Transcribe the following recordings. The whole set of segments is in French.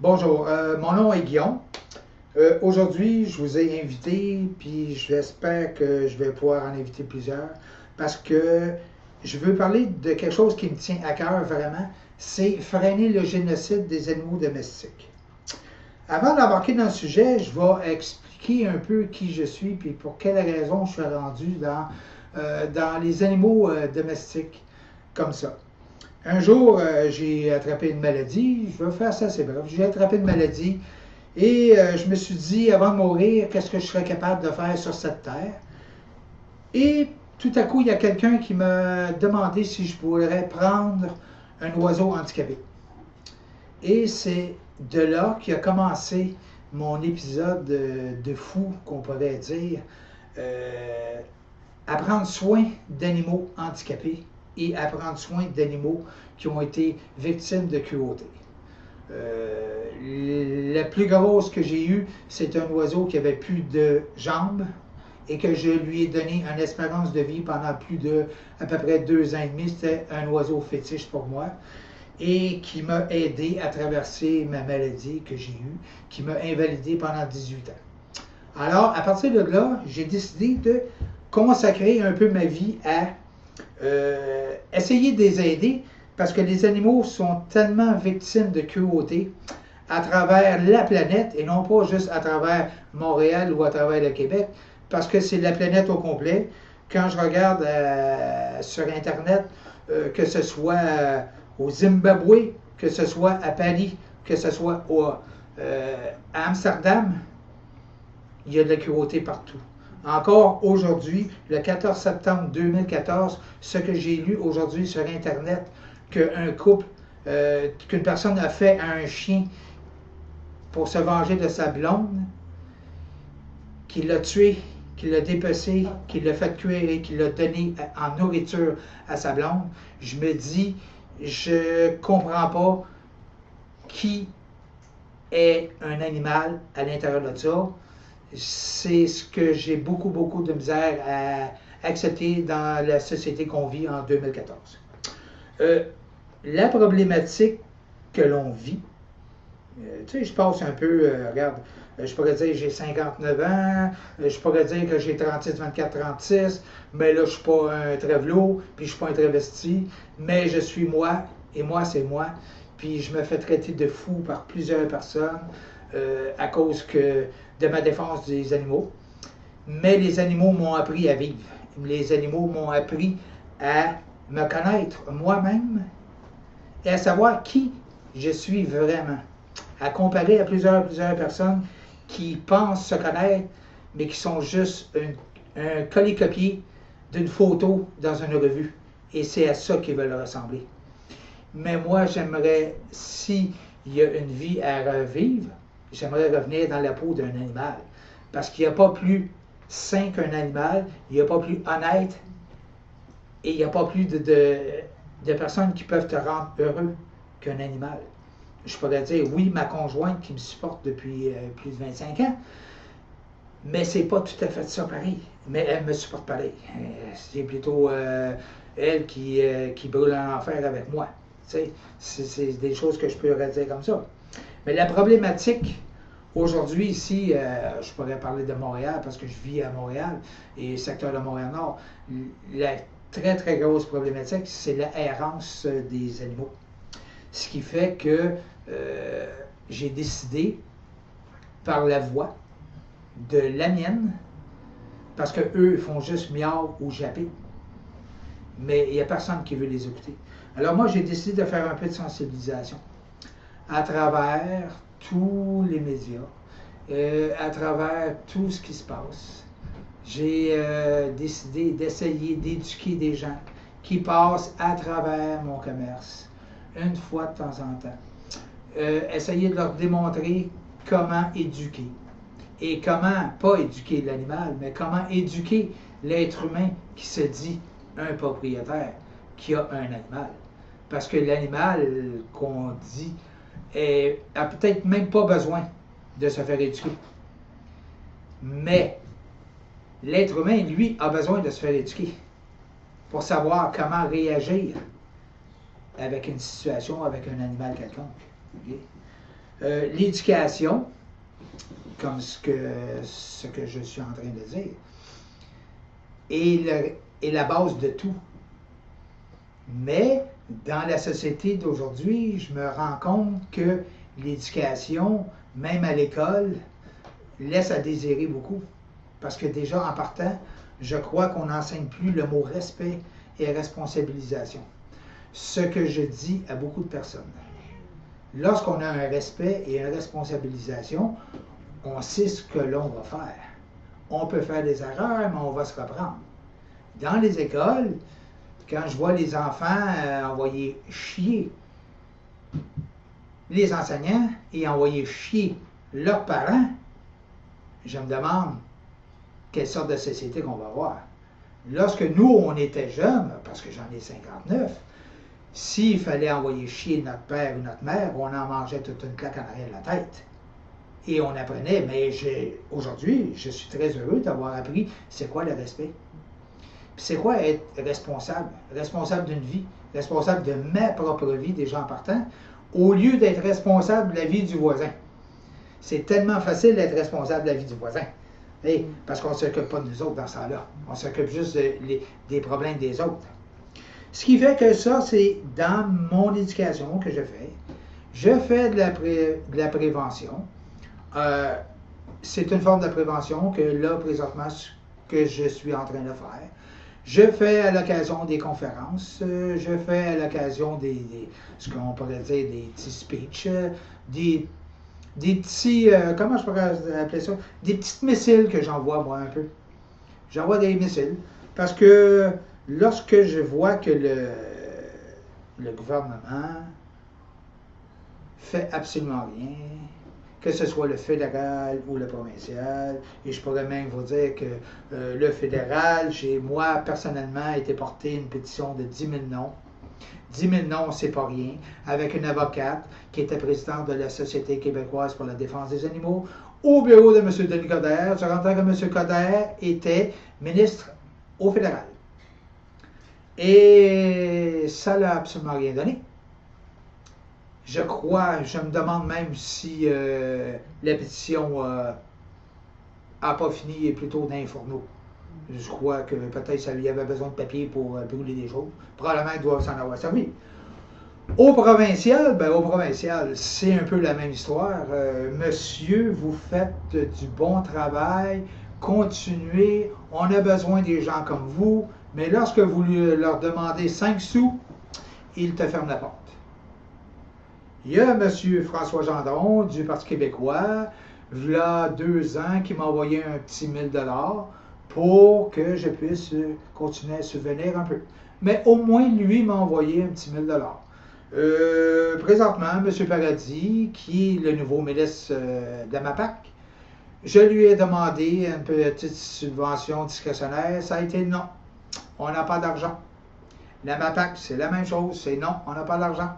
Bonjour, mon nom est Guillaume. Aujourd'hui, je vous ai invité, puis j'espère que je vais pouvoir en inviter plusieurs, parce que je veux parler de quelque chose qui me tient à cœur vraiment, c'est freiner le génocide des animaux domestiques. Avant d'embarquer dans le sujet, je vais expliquer un peu qui je suis, puis pour quelles raisons je suis rendu dans les animaux domestiques comme ça. Un jour, j'ai attrapé une maladie, je vais faire ça assez bref, j'ai attrapé une maladie et je me suis dit, avant de mourir, qu'est-ce que je serais capable de faire sur cette terre? Et tout à coup, il y a quelqu'un qui m'a demandé si je pourrais prendre un oiseau handicapé. Et c'est de là qu'a commencé mon épisode de fou, qu'on pourrait dire, à prendre soin d'animaux handicapés et à prendre soin d'animaux qui ont été victimes de cruauté. La plus grosse que j'ai eue, c'est un oiseau qui avait plus de jambes et que je lui ai donné une espérance de vie pendant plus de à peu près 2 ans et demi. C'était un oiseau fétiche pour moi et qui m'a aidé à traverser ma maladie que j'ai eue, qui m'a invalidé pendant 18 ans. Alors, à partir de là, j'ai décidé de consacrer un peu ma vie à essayer de les aider, parce que les animaux sont tellement victimes de cruauté à travers la planète, et non pas juste à travers Montréal ou à travers le Québec, parce que c'est la planète au complet. Quand je regarde sur Internet, que ce soit au Zimbabwe, que ce soit à Paris, que ce soit à Amsterdam, il y a de la cruauté partout. Encore aujourd'hui, le 14 septembre 2014, ce que j'ai lu aujourd'hui sur Internet, qu'un couple, qu'une personne a fait à un chien pour se venger de sa blonde, qu'il l'a tué, qu'il l'a dépecé, qu'il l'a fait cuire et qu'il l'a donné en nourriture à sa blonde, je me dis, je comprends pas qui est un animal à l'intérieur de ça. C'est ce que j'ai beaucoup de misère à accepter dans la société qu'on vit en 2014. La problématique que l'on vit, tu sais, je passe un peu, regarde, je pourrais dire que j'ai 59 ans, je pourrais dire que j'ai 36, 24, 36, mais là, je ne suis pas un trévelot, puis je ne suis pas un travesti, mais je suis moi, et moi, c'est moi, puis je me fais traiter de fou par plusieurs personnes à cause de ma défense des animaux. Mais les animaux m'ont appris à vivre. Les animaux m'ont appris à me connaître moi-même et à savoir qui je suis vraiment. À comparer à plusieurs personnes qui pensent se connaître, mais qui sont juste un coller-copier d'une photo dans une revue. Et c'est à ça qu'ils veulent ressembler. Mais moi, j'aimerais, s'il y a une vie à revivre, j'aimerais revenir dans la peau d'un animal. Parce qu'il n'y a pas plus sain qu'un animal, il n'y a pas plus honnête, et il n'y a pas plus de personnes qui peuvent te rendre heureux qu'un animal. Je pourrais dire, oui, ma conjointe qui me supporte depuis plus de 25 ans, mais c'est pas tout à fait ça pareil. Mais elle me supporte pareil. C'est plutôt elle qui brûle en enfer avec moi. C'est des choses que je pourrais dire comme ça. Mais la problématique, aujourd'hui, ici, je pourrais parler de Montréal parce que je vis à Montréal et le secteur de Montréal-Nord. La très grosse problématique, c'est la errance des animaux. Ce qui fait que j'ai décidé, par la voix de la mienne, parce qu'eux font juste miaou ou japper, mais il n'y a personne qui veut les écouter. Alors moi, j'ai décidé de faire un peu de sensibilisation à travers tous les médias, à travers tout ce qui se passe. J'ai décidé d'essayer d'éduquer des gens qui passent à travers mon commerce, une fois de temps en temps. Essayer de leur démontrer comment éduquer. Et comment, pas éduquer l'animal, mais comment éduquer l'être humain qui se dit un propriétaire, qui a un animal. Parce que l'animal qu'on dit a peut-être même pas besoin de se faire éduquer. Mais l'être humain, lui, a besoin de se faire éduquer pour savoir comment réagir avec une situation, avec un animal quelconque. Okay? L'éducation, comme ce que je suis en train de dire, est la base de tout. Mais dans la société d'aujourd'hui, je me rends compte que l'éducation, même à l'école, laisse à désirer beaucoup. Parce que déjà, en partant, je crois qu'on n'enseigne plus le mot respect et responsabilisation. Ce que je dis à beaucoup de personnes. Lorsqu'on a un respect et une responsabilisation, on sait ce que l'on va faire. On peut faire des erreurs, mais on va se reprendre. Dans les écoles, quand je vois les enfants envoyer chier les enseignants et envoyer chier leurs parents, je me demande quelle sorte de société qu'on va avoir. Lorsque nous, on était jeunes, parce que j'en ai 59, s'il fallait envoyer chier notre père ou notre mère, on en mangeait toute une claque en arrière de la tête. Et on apprenait, mais aujourd'hui, je suis très heureux d'avoir appris c'est quoi le respect. Puis c'est quoi être responsable? Responsable d'une vie, responsable de ma propre vie déjà en partant, au lieu d'être responsable de la vie du voisin. C'est tellement facile d'être responsable de la vie du voisin. Parce qu'on ne s'occupe pas de nous autres dans ce temps-là. On s'occupe juste des problèmes des autres. Ce qui fait que ça, c'est dans mon éducation que je fais. Je fais de la prévention. C'est une forme de prévention que là, présentement, que je suis en train de faire. Je fais à l'occasion des conférences, je fais à l'occasion ce qu'on pourrait dire des petits speeches, des petits, comment je pourrais appeler ça, des petites missiles que j'envoie moi un peu. J'envoie des missiles parce que lorsque je vois que le gouvernement fait absolument rien, que ce soit le fédéral ou le provincial, et je pourrais même vous dire que le fédéral, j'ai moi personnellement été porté une pétition de 10 000 noms. 10 000 noms, c'est pas rien, avec une avocate qui était présidente de la Société québécoise pour la défense des animaux, au bureau de M. Denis Coderre, durant que M. Coderre était ministre au fédéral. Et ça n'a absolument rien donné. Je me demande même si la pétition n'a pas fini plutôt dans les fourneaux. Je crois que peut-être ça lui avait besoin de papier pour brûler des choses. Probablement qu'il doit s'en avoir servi. Au provincial, c'est un peu la même histoire. Monsieur, vous faites du bon travail, continuez, on a besoin des gens comme vous, mais lorsque vous leur demandez 5 sous, ils te ferment la porte. Il y a M. François Gendron du Parti québécois, il y a 2 ans, qui m'a envoyé un petit 1 000 $ pour que je puisse continuer à subvenir un peu. Mais au moins, lui m'a envoyé un petit 1 000 $. Présentement, M. Paradis, qui est le nouveau ministre de la MAPAC, je lui ai demandé une petite subvention discrétionnaire. Ça a été non. On n'a pas d'argent. La MAPAC, c'est la même chose. C'est non, on n'a pas d'argent.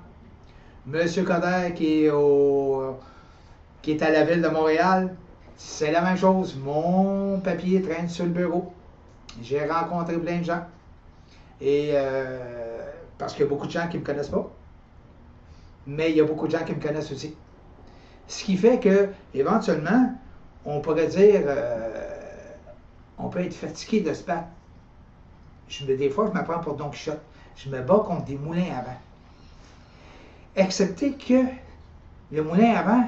M. Coderre, qui est à la ville de Montréal, c'est la même chose. Mon papier traîne sur le bureau. J'ai rencontré plein de gens. Et parce qu'il y a beaucoup de gens qui ne me connaissent pas. Mais il y a beaucoup de gens qui me connaissent aussi. Ce qui fait que, éventuellement, on pourrait dire, on peut être fatigué de se battre. Des fois, je me prends pour Don Quichotte. Je me bats contre des moulins à vent. Excepté que le moulin à vent,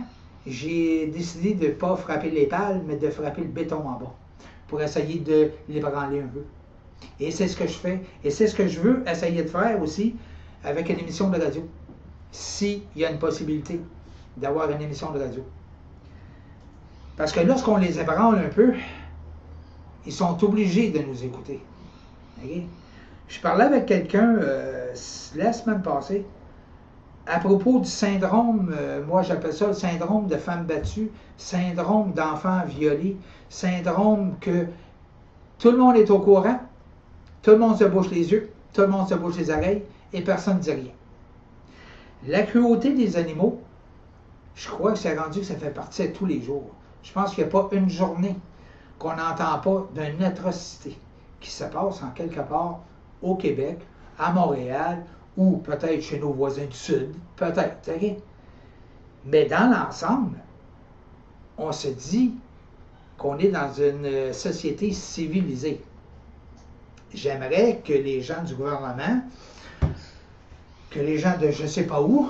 j'ai décidé de ne pas frapper les pales, mais de frapper le béton en bas, pour essayer de l'ébranler un peu. Et c'est ce que je fais. Et c'est ce que je veux essayer de faire aussi avec une émission de radio. S'il y a une possibilité d'avoir une émission de radio. Parce que lorsqu'on les ébranle un peu, ils sont obligés de nous écouter. Okay? Je parlais avec quelqu'un la semaine passée à propos du syndrome, moi j'appelle ça le syndrome de femme battue, syndrome d'enfant violé, syndrome que tout le monde est au courant, tout le monde se bouche les yeux, tout le monde se bouche les oreilles et personne ne dit rien. La cruauté des animaux, je crois que c'est rendu que ça fait partie de tous les jours. Je pense qu'il n'y a pas une journée qu'on n'entend pas d'une atrocité qui se passe en quelque part au Québec, à Montréal, ou peut-être chez nos voisins du Sud, peut-être. Okay? Mais dans l'ensemble, on se dit qu'on est dans une société civilisée. J'aimerais que les gens du gouvernement, que les gens de je ne sais pas où,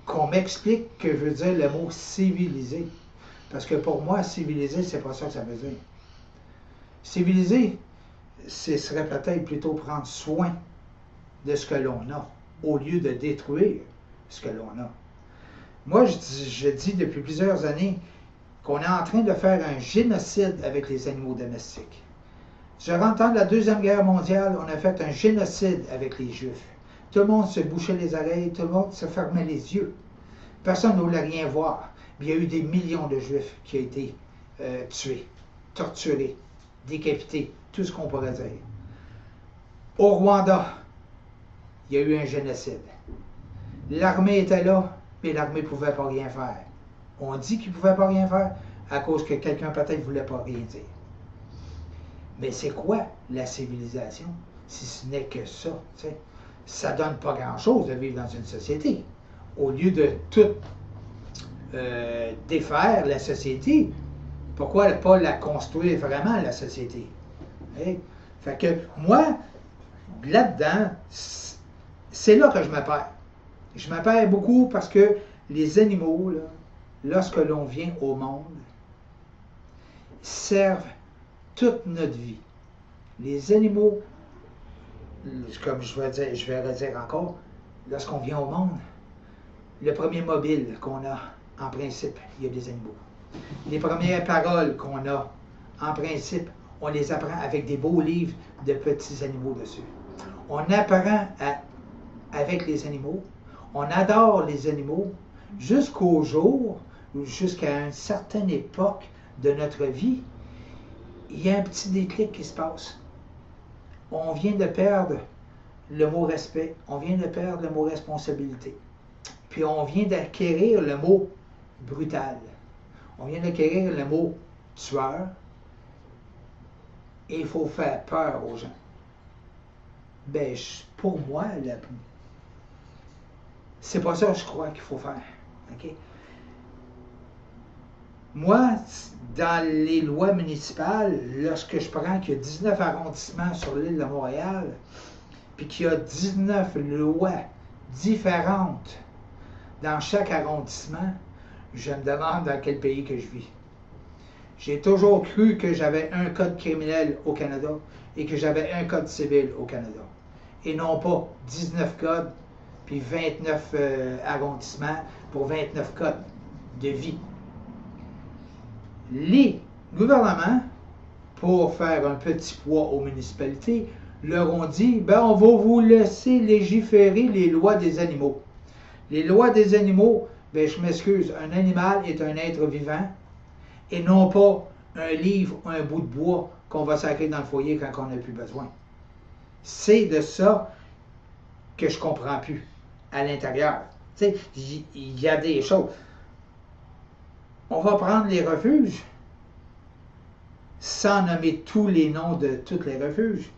qu'on m'explique que veut dire le mot civilisé. Parce que pour moi, civilisé, c'est pas ça que ça veut dire. Civilisé, ce serait peut-être plutôt prendre soin de ce que l'on a, au lieu de détruire ce que l'on a. Moi, je dis depuis plusieurs années qu'on est en train de faire un génocide avec les animaux domestiques. Durant le temps de la Deuxième Guerre mondiale, on a fait un génocide avec les Juifs. Tout le monde se bouchait les oreilles, tout le monde se fermait les yeux. Personne ne voulait rien voir. Il y a eu des millions de Juifs qui ont été tués, torturés, décapités, tout ce qu'on pourrait dire. Au Rwanda, il y a eu un génocide. L'armée était là, mais l'armée ne pouvait pas rien faire. On dit qu'il ne pouvait pas rien faire à cause que quelqu'un peut-être ne voulait pas rien dire. Mais c'est quoi la civilisation, si ce n'est que ça? T'sais? Ça ne donne pas grand-chose de vivre dans une société. Au lieu de tout défaire la société, pourquoi ne pas la construire vraiment, la société? Hey? Fait que moi, là-dedans, c'est là que je me perds. Je me perds beaucoup parce que les animaux, là, lorsque l'on vient au monde, servent toute notre vie. Les animaux, comme je vais redire encore, lorsqu'on vient au monde, le premier mobile qu'on a, en principe, il y a des animaux. Les premières paroles qu'on a, en principe, on les apprend avec des beaux livres de petits animaux dessus. On apprend avec les animaux, on adore les animaux jusqu'au jour, ou jusqu'à une certaine époque de notre vie, il y a un petit déclic qui se passe. On vient de perdre le mot respect, on vient de perdre le mot responsabilité. Puis on vient d'acquérir le mot brutal. On vient d'acquérir le mot tueur. Et il faut faire peur aux gens. Ben, pour moi, c'est pas ça que je crois qu'il faut faire. Okay? Moi, dans les lois municipales, lorsque je prends qu'il y a 19 arrondissements sur l'île de Montréal, puis qu'il y a 19 lois différentes dans chaque arrondissement, je me demande dans quel pays que je vis. J'ai toujours cru que j'avais un code criminel au Canada et que j'avais un code civil au Canada. Et non pas 19 codes, puis 29 arrondissements pour 29 codes de vie. Les gouvernements, pour faire un petit poids aux municipalités, leur ont dit, ben on va vous laisser légiférer les lois des animaux. Les lois des animaux, ben je m'excuse, un animal est un être vivant et non pas un livre ou un bout de bois qu'on va sacrer dans le foyer quand on n'a plus besoin. C'est de ça que je ne comprends plus à l'intérieur. Tu sais, il y a des choses. On va prendre les refuges sans nommer tous les noms de tous les refuges.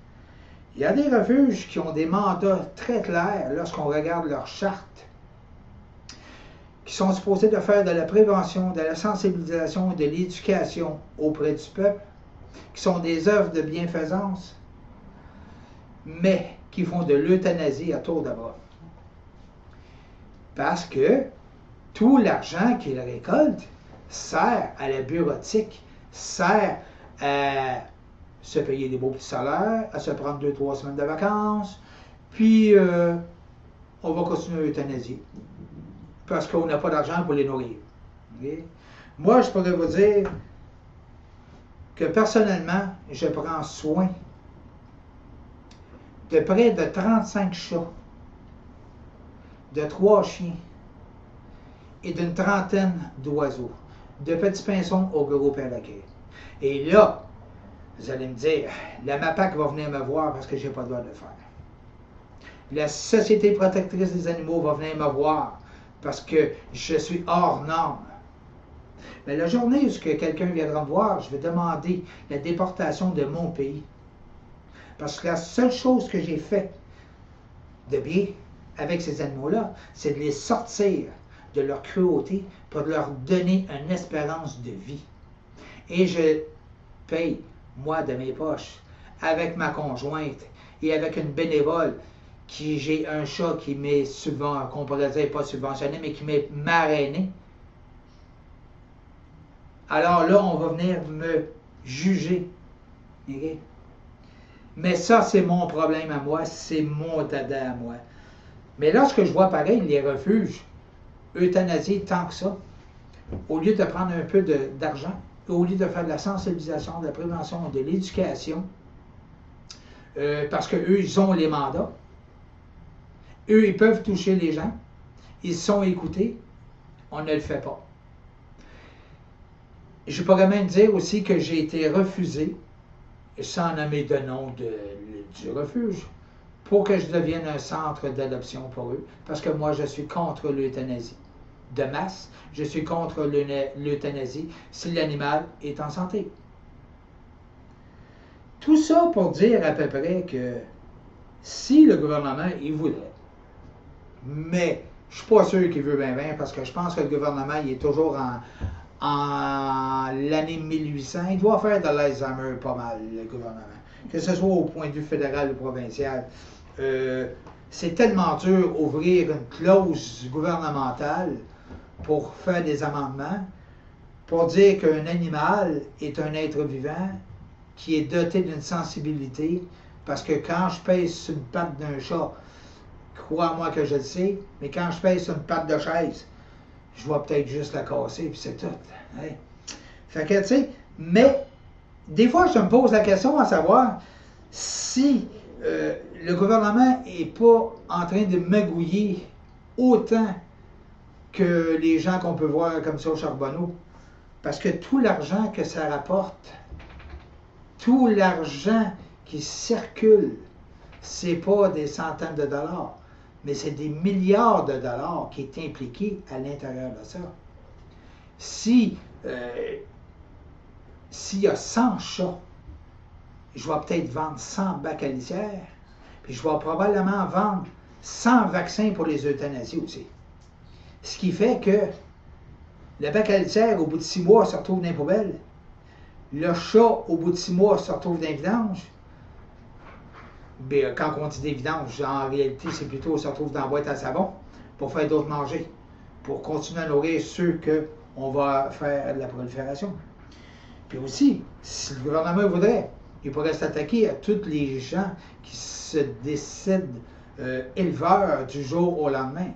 Il y a des refuges qui ont des mandats très clairs lorsqu'on regarde leur charte, qui sont supposés de faire de la prévention, de la sensibilisation, de l'éducation auprès du peuple, qui sont des œuvres de bienfaisance, mais qui font de l'euthanasie à tour de bras. Parce que tout l'argent qu'ils récoltent sert à la bureautique, sert à se payer des beaux petits salaires, à se prendre 2-3 semaines de vacances, puis on va continuer à euthanasier. Parce qu'on n'a pas d'argent pour les nourrir. Okay? Moi, je pourrais vous dire que personnellement, je prends soin de près de 35 chats, de 3 chiens et d'une trentaine d'oiseaux, de petits pinsons au gros perroquet. Et là, vous allez me dire, la MAPAC va venir me voir parce que je n'ai pas le droit de le faire. La Société protectrice des animaux va venir me voir parce que je suis hors norme. Mais la journée où quelqu'un viendra me voir, je vais demander la déportation de mon pays. Parce que la seule chose que j'ai fait de bien avec ces animaux-là, c'est de les sortir de leur cruauté pour leur donner une espérance de vie. Et je paye, moi, de mes poches, avec ma conjointe et avec une bénévole, j'ai un chat qui m'est subventionné, qu'on pourrait dire pas subventionné, mais qui m'est marrainé. Alors là, on va venir me juger. Okay? Mais ça, c'est mon problème à moi, c'est mon dada à moi. Mais lorsque je vois pareil les refuges euthanasiés tant que ça, au lieu de prendre un peu d'argent, au lieu de faire de la sensibilisation, de la prévention, de l'éducation, parce qu'eux, ils ont les mandats, eux, ils peuvent toucher les gens, ils sont écoutés, on ne le fait pas. Je pourrais même dire aussi que j'ai été refusé, sans nommer de nom du refuge, pour que je devienne un centre d'adoption pour eux, parce que moi, je suis contre l'euthanasie de masse, je suis contre l'euthanasie si l'animal est en santé. Tout ça pour dire à peu près que si le gouvernement, il voudrait, mais je ne suis pas sûr qu'il veut bien, parce que je pense que le gouvernement, il est toujours en l'année 1800. Il doit faire de l'Alzheimer pas mal, le gouvernement. Que ce soit au point de vue fédéral ou provincial. C'est tellement dur d'ouvrir une clause gouvernementale pour faire des amendements, pour dire qu'un animal est un être vivant qui est doté d'une sensibilité, parce que quand je pèse sur une patte d'un chat, crois-moi que je le sais, mais quand je pèse sur une patte de chaise, je vais peut-être juste la casser, puis c'est tout. Hein? Fait que, tu sais, mais des fois, je me pose la question à savoir si le gouvernement n'est pas en train de magouiller autant que les gens qu'on peut voir comme ça au Charbonneau. Parce que tout l'argent que ça rapporte, tout l'argent qui circule, c'est pas des centaines de dollars, mais c'est des milliards de dollars qui est impliqué à l'intérieur de ça. S'il y a 100 chats, je vais peut-être vendre 100 bacs à litière, puis je vais probablement vendre 100 vaccins pour les euthanasies aussi. Ce qui fait que le bac à litière, au bout de 6 mois, se retrouve dans les poubelles. Le chat, au bout de 6 mois, se retrouve dans les vidanges. Bien, quand on dit des vidanges, en réalité, c'est plutôt se retrouve dans la boîte à savon pour faire d'autres manger, pour continuer à nourrir ceux qu'on va faire de la prolifération. Puis aussi, si le gouvernement voudrait, il pourrait s'attaquer à tous les gens qui se décident éleveurs du jour au lendemain.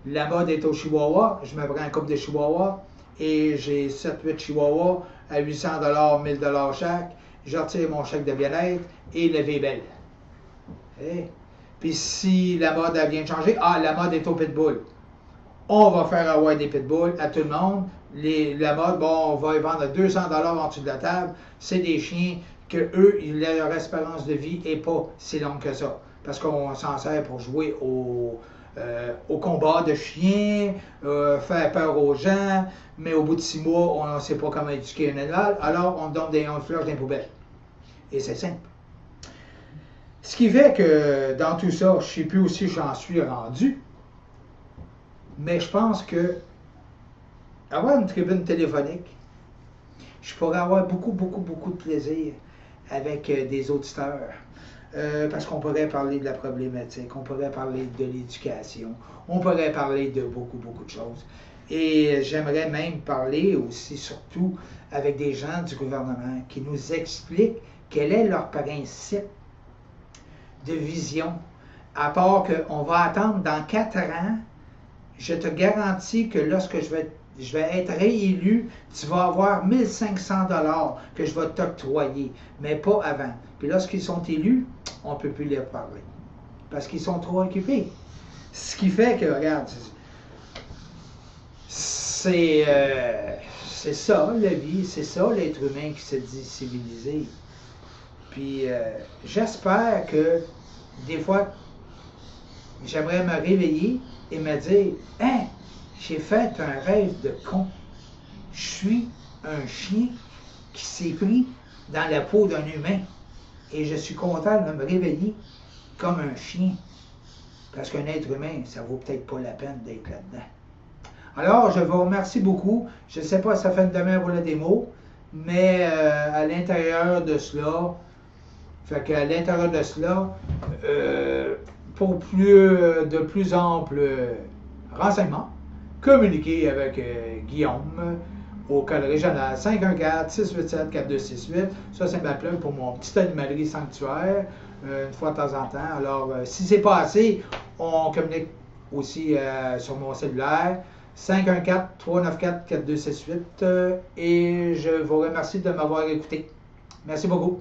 La mode est au chihuahua, je me prends un couple de chihuahuas et j'ai 7-8 chihuahuas à 800 $, 1000 $ chaque. Je retire mon chèque de bien-être et la vie est belle. Hey. Puis si la mode elle vient de changer, la mode est au pitbull. On va faire avoir des pitbulls à tout le monde. La mode, on va les vendre à 200 $ en dessous de la table. C'est des chiens que eux, leur espérance de vie n'est pas si longue que ça. Parce qu'on s'en sert pour jouer au combat de chiens, faire peur aux gens, mais au bout de 6 mois, on ne sait pas comment éduquer un animal, alors on donne on fleur dans les poubelles. Et c'est simple. Ce qui fait que dans tout ça, je ne sais plus où j'en suis rendu, mais je pense que avoir une tribune téléphonique, je pourrais avoir beaucoup de plaisir avec des auditeurs. Parce qu'on pourrait parler de la problématique, on pourrait parler de l'éducation, on pourrait parler de beaucoup de choses. Et j'aimerais même parler aussi, surtout, avec des gens du gouvernement qui nous expliquent quel est leur principe de vision, à part qu'on va attendre dans 4 ans, je te garantis que lorsque je vais être réélu, tu vas avoir 1500 $ que je vais t'octroyer, mais pas avant. Puis lorsqu'ils sont élus, on ne peut plus leur parler, parce qu'ils sont trop occupés. Ce qui fait que, regarde, c'est ça la vie, c'est ça l'être humain qui se dit civilisé. Puis j'espère que des fois, j'aimerais me réveiller et me dire « Hein, j'ai fait un rêve de con. Je suis un chien qui s'est pris dans la peau d'un humain. Et je suis content de me réveiller comme un chien. Parce qu'un être humain, ça vaut peut-être pas la peine d'être là-dedans. » Alors, je vous remercie beaucoup. Je ne sais pas si ça fait une demi-heure pour la démo, mais à l'intérieur de cela, pour de plus amples renseignements, communiquez avec Guillaume au code régional 514-687-4268. Ça, c'est ma plug pour mon petit animalerie sanctuaire, une fois de temps en temps. Alors, si c'est pas assez, on communique aussi sur mon cellulaire 514-394-4268 et je vous remercie de m'avoir écouté. Merci beaucoup.